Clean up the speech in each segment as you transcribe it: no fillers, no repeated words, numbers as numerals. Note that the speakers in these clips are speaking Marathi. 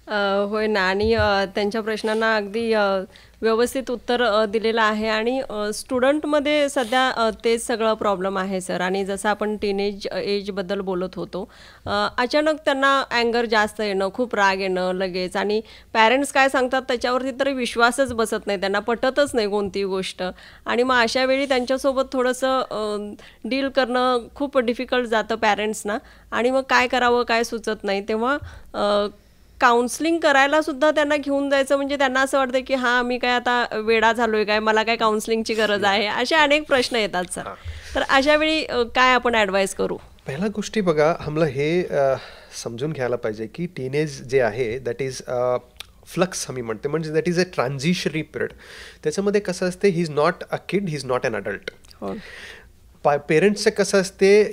होय ना आणि त्यांच्या प्रश्नांना अगदी व्यवस्थित उत्तर दिलेलं आहे आणि स्टुडंटमध्ये सध्या तेच सगळं प्रॉब्लेम आहे सर आणि जसं आपण टीनेज एजबद्दल बोलत होतो. अचानक त्यांना अँगर जास्त येणं, खूप राग येणं लगेच आणि पॅरेंट्स काय सांगतात त्याच्यावरती तरी विश्वासच बसत नाही, त्यांना पटतच नाही कोणतीही गोष्ट आणि मग अशा वेळी त्यांच्यासोबत थोडंसं डील करणं खूप डिफिकल्ट जातं पॅरेंट्सना आणि मग काय करावं, काय सुचत नाही. तेव्हा काउन्सलिंग करायला सुद्धा त्यांना घेऊन जायचं म्हणजे त्यांना असं वाटतं की हां मी काय आता वेडा झालोय काय, मला काय काउन्सलिंगची गरज आहे, असे अनेक प्रश्न येतात सर. हां. तर अशा वेळी काय आपण ॲडवाईस करू? पहिल्या गोष्टी बघा, आम्हाला हे समजून घ्यायला पाहिजे की टीनेज जे आहे दॅट इज फ्लक्स आम्ही म्हणते, म्हणजे that is a transitionary period. त्याच्यामध्ये कसं असते, he is not a kid, he is not an adult. हो. पेरेंट्सचं कसं असते,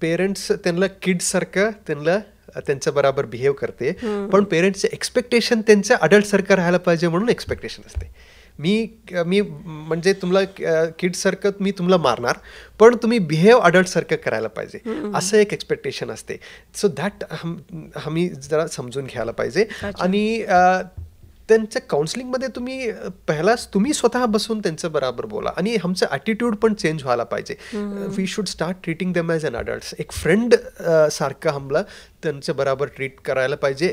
पेरेंट्स त्यांना किडसारखं त्यांना त्यांच्या बरोबर बिहेव करते, पण पेरेंट्सचे एक्सपेक्टेशन त्यांच्या अडल्टसारखं राहायला पाहिजे म्हणून एक्सपेक्टेशन असते. मी मी म्हणजे तुम्हाला किडसारखं मी तुम्हाला मारणार, पण तुम्ही बिहेव अडल्टसारखं करायला पाहिजे, असं एक एक्सपेक्टेशन असते. सो दॅट आम्ही जरा समजून घ्यायला पाहिजे. अच्छा. आणि त्यांच्या काउन्सिलिंगमध्ये तुम्ही पहिलाच तुम्ही स्वतः बसून त्यांच्या बरोबर बोला आणि आमचं ॲटिट्यूड पण चेंज व्हायला पाहिजे. We should start treating them as an adults. एक फ्रेंड सारखं आम्हाला त्यांच्या बरोबर ट्रीट करायला पाहिजे.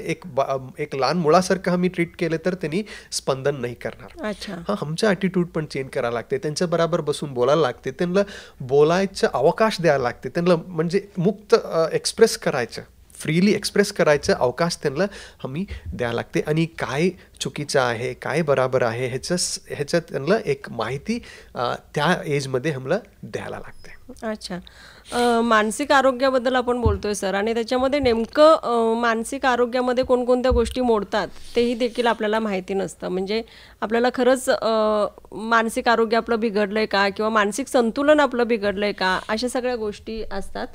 एक लहान मुलासारखं आम्ही ट्रीट केलं तर त्यांनी स्पंदन नाही करणार. अच्छा. हां, आमचं ॲटिट्यूड पण चेंज करायला लागते, त्यांच्या बरोबर बसून बोलायला लागते, त्यांना बोलायचं अवकाश द्यायला लागते, त्यांना म्हणजे मुक्त एक्सप्रेस करायचं, फ्रीली एक्सप्रेस करायचं अवकाश त्यांना आम्ही द्यायला लागते. आणि काय चुकीचं आहे, काय बरोबर आहे ह्याच्यात त्यांना एक माहिती त्या एजमध्ये आम्हाला द्यायला लागते. अच्छा. मानसिक आरोग्याबद्दल आपण बोलतोय सर आणि त्याच्यामध्ये नेमकं मानसिक आरोग्यामध्ये कोणकोणत्या गोष्टी मोडतात तेही देखील आपल्याला माहिती नसतं. म्हणजे आपल्याला खरंच मानसिक आरोग्य आपलं बिघडलंय का किंवा मानसिक संतुलन आपलं बिघडलंय का, अशा सगळ्या गोष्टी असतात.